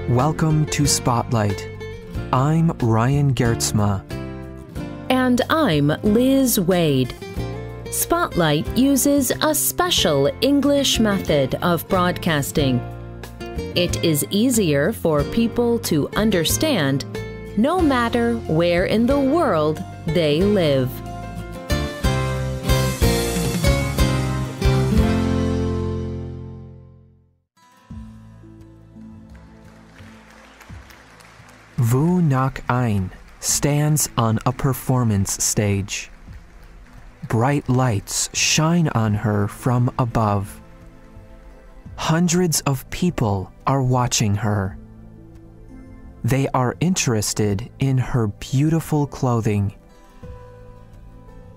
Welcome to Spotlight. I'm Ryan Gertzma. And I'm Liz Wade. Spotlight uses a special English method of broadcasting. It is easier for people to understand no matter where in the world they live. Vu Ngoc Anh stands on a performance stage. Bright lights shine on her from above. Hundreds of people are watching her. They are interested in her beautiful clothing.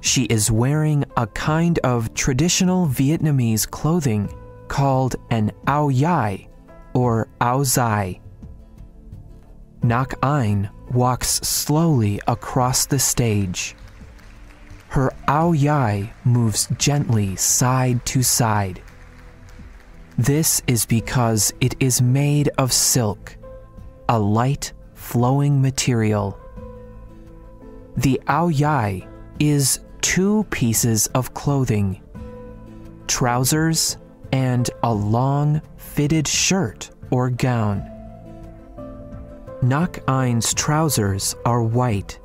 She is wearing a kind of traditional Vietnamese clothing called an áo dài or áo dài. Ngoc Anh walks slowly across the stage. Her áo dài moves gently side to side. This is because it is made of silk, a light, flowing material. The áo dài is two pieces of clothing, trousers and a long, fitted shirt or gown. Ngoc Anh's trousers are white.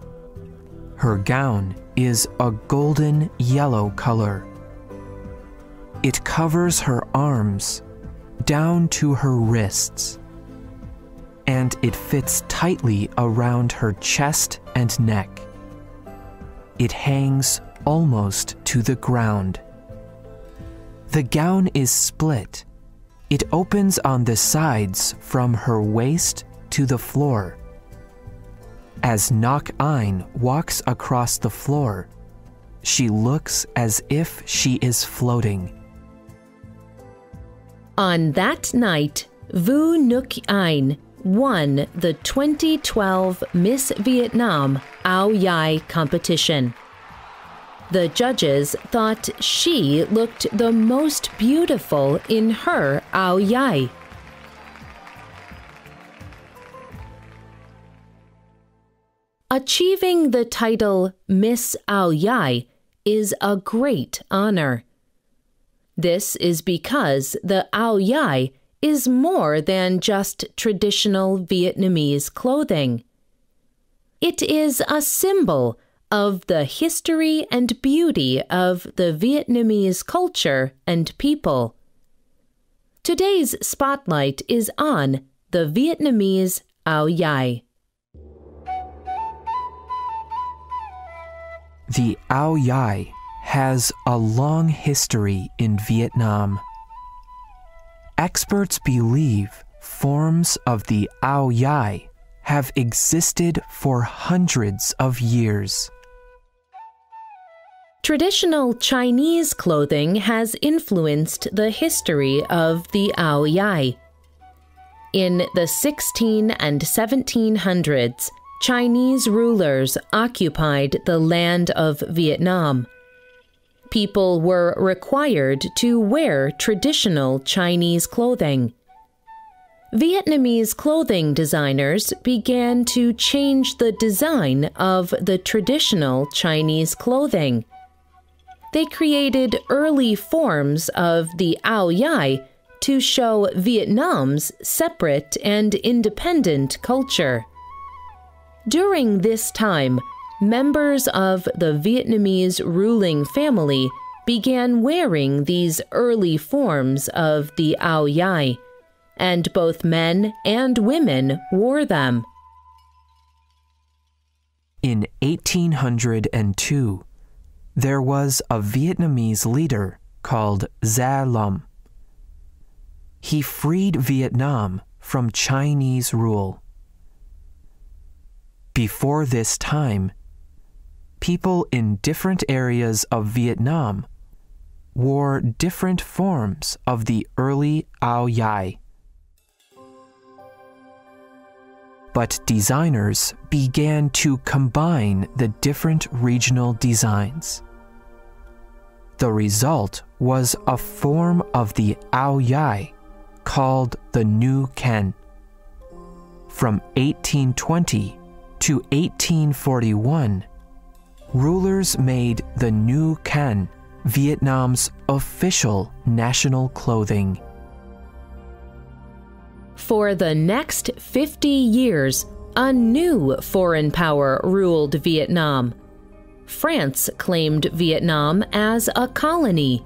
Her gown is a golden yellow color. It covers her arms down to her wrists, and it fits tightly around her chest and neck. It hangs almost to the ground. The gown is split. It opens on the sides from her waist to the floor. As Ngoc Anh walks across the floor, she looks as if she is floating. On that night, Vu Ngoc Anh won the 2012 Miss Vietnam Áo dài competition. The judges thought she looked the most beautiful in her áo dài. Achieving the title Miss Áo dài is a great honor. This is because the áo dài is more than just traditional Vietnamese clothing. It is a symbol of the history and beauty of the Vietnamese culture and people. Today's spotlight is on the Vietnamese áo dài. The áo dài has a long history in Vietnam. Experts believe forms of the áo dài have existed for hundreds of years. Traditional Chinese clothing has influenced the history of the áo dài. In the 16 and 1700s, Chinese rulers occupied the land of Vietnam. People were required to wear traditional Chinese clothing. Vietnamese clothing designers began to change the design of the traditional Chinese clothing. They created early forms of the áo dài to show Vietnam's separate and independent culture. During this time, members of the Vietnamese ruling family began wearing these early forms of the áo dài, and both men and women wore them. In 1802, there was a Vietnamese leader called Gia Long. He freed Vietnam from Chinese rule. Before this time, people in different areas of Vietnam wore different forms of the early áo dài. But designers began to combine the different regional designs. The result was a form of the áo dài called the Nu Ken. from 1820 to 1841, rulers made the nu can Vietnam's official national clothing. For the next 50 years, a new foreign power ruled Vietnam. France claimed Vietnam as a colony.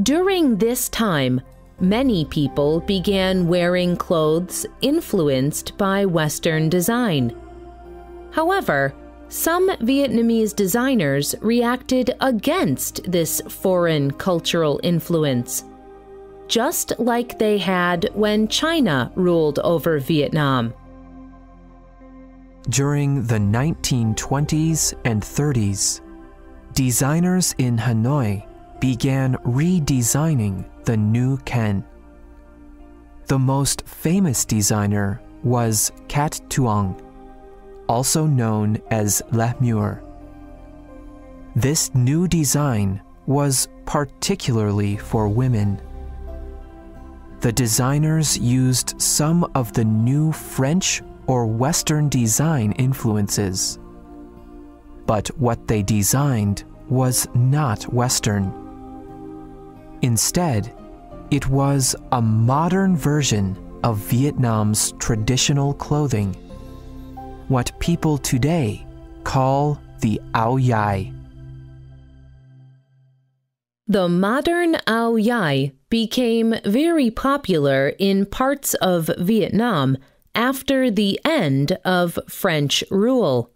During this time, many people began wearing clothes influenced by Western design. However, some Vietnamese designers reacted against this foreign cultural influence, just like they had when China ruled over Vietnam. During the 1920s and 30s, designers in Hanoi began redesigning the nu can. The most famous designer was Cat Tuong, also known as Le Mur. This new design was particularly for women. The designers used some of the new French or Western design influences, but what they designed was not Western. Instead, it was a modern version of Vietnam's traditional clothing, what people today call the áo dài. The modern áo dài became very popular in parts of Vietnam after the end of French rule.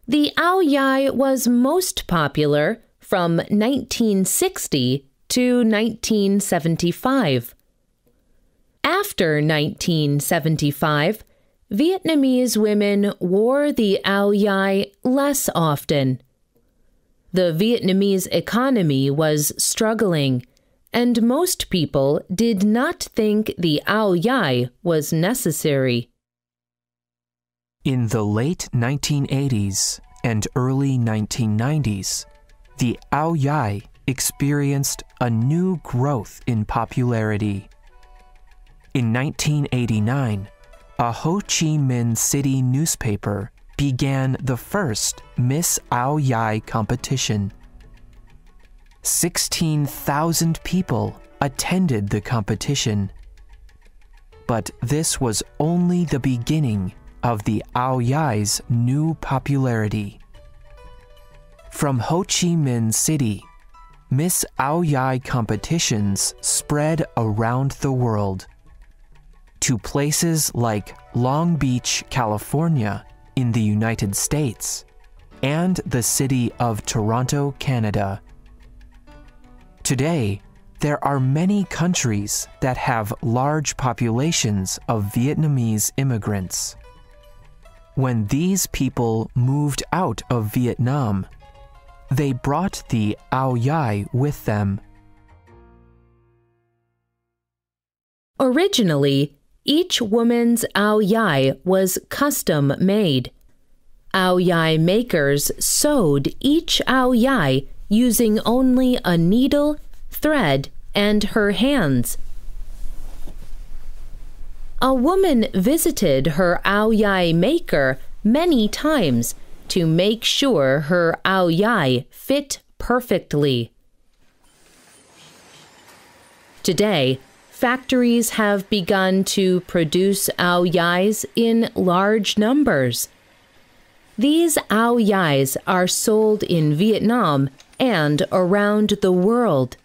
The áo dài was most popular from 1960 to 1975. After 1975, Vietnamese women wore the áo dài less often. The Vietnamese economy was struggling, and most people did not think the áo dài was necessary. In the late 1980s and early 1990s, the áo dài experienced a new growth in popularity. In 1989, a Ho Chi Minh City newspaper began the first Miss Áo dài competition. 16,000 people attended the competition. But this was only the beginning of the áo dài new popularity. From Ho Chi Minh City, Miss Áo dài competitions spread around the world to places like Long Beach, California, in the United States, and the city of Toronto, Canada. Today, there are many countries that have large populations of Vietnamese immigrants. When these people moved out of Vietnam, they brought the áo dài with them. Originally, each woman's áo dài was custom made. Áo dài makers sewed each áo dài using only a needle, thread, and her hands. A woman visited her áo dài maker many times to make sure her áo dài fit perfectly. Today, factories have begun to produce áo dài in large numbers. These áo dài are sold in Vietnam and around the world.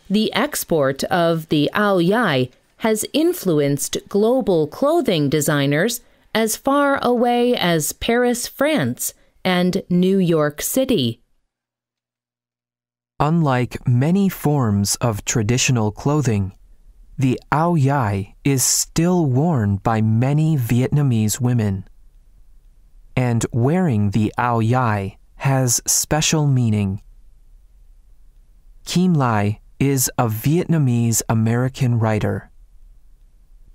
The export of the áo dài has influenced global clothing designers as far away as Paris, France, and New York City. Unlike many forms of traditional clothing, the áo dài is still worn by many Vietnamese women. And wearing the áo dài has special meaning. Kim Lai is a Vietnamese American writer.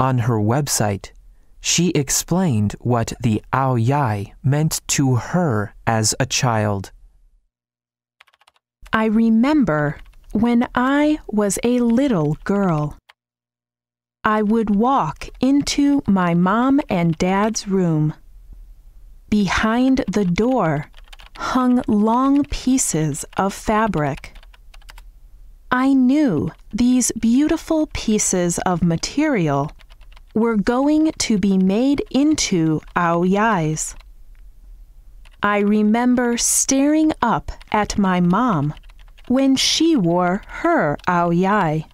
On her website, she explained what the áo dài meant to her as a child. I remember when I was a little girl. I would walk into my mom and dad's room. Behind the door hung long pieces of fabric. I knew these beautiful pieces of material were going to be made into aoyais. I remember staring up at my mom when she wore her aoyai.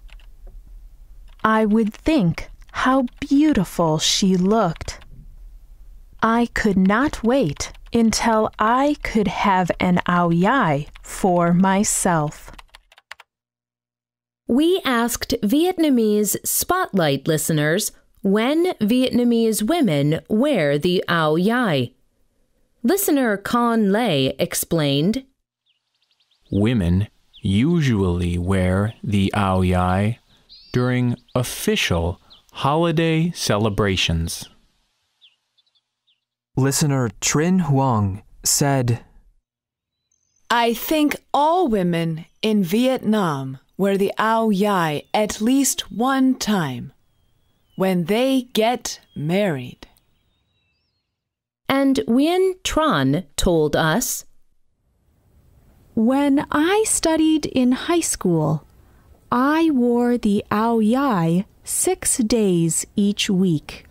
I would think how beautiful she looked. I could not wait until I could have an aoyai for myself. We asked Vietnamese Spotlight listeners when Vietnamese women wear the aoyai. Listener Con Lei explained, Women usually wear the aoyai during official holiday celebrations. Listener Trin Huang said, I think all women in Vietnam wear the aoyai at least one time, when they get married. And Nguyen Tran told us, When I studied in high school, I wore the aoyai 6 days each week.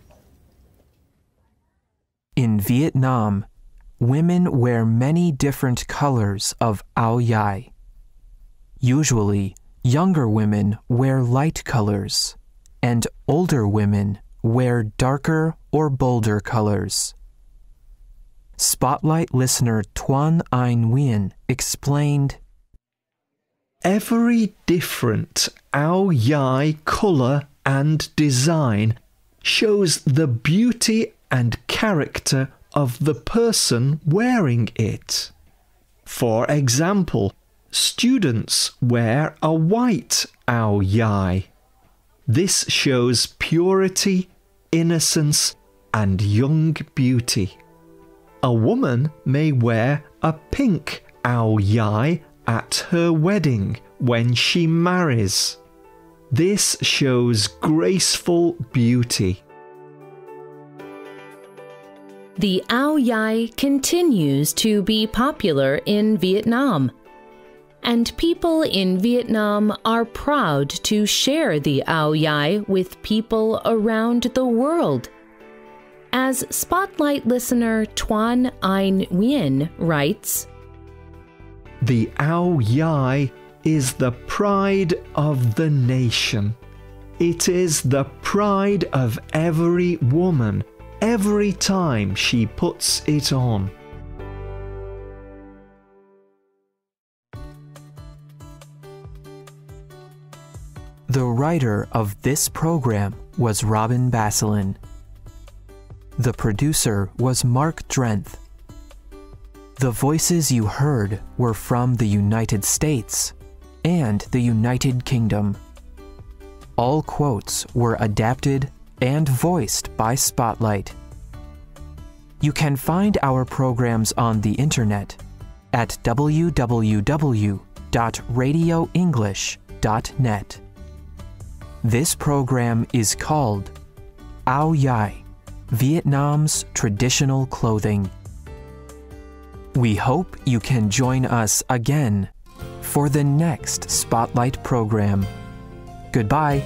In Vietnam, women wear many different colors of aoyai. Usually, younger women wear light colors, and older women wear darker or bolder colors. Spotlight listener Tuan Anh Nguyen explained, Every different aoyai color and design shows the beauty and character of the person wearing it. For example, students wear a white aoyai. This shows purity, innocence, and young beauty. A woman may wear a pink aoyai at her wedding when she marries. This shows graceful beauty. the aoyai continues to be popular in Vietnam, and people in Vietnam are proud to share the aoyai with people around the world. As Spotlight listener Tuan Anh Nguyen writes, The aoyai is the pride of the nation. It is the pride of every woman every time she puts it on. The writer of this program was Robin Basselin. The producer was Mark Drenth. The voices you heard were from the United States and the United Kingdom. All quotes were adapted and voiced by Spotlight. You can find our programs on the internet at www.radioenglish.net. This program is called Aoyai, Vietnam's traditional clothing. We hope you can join us again for the next Spotlight program. Goodbye.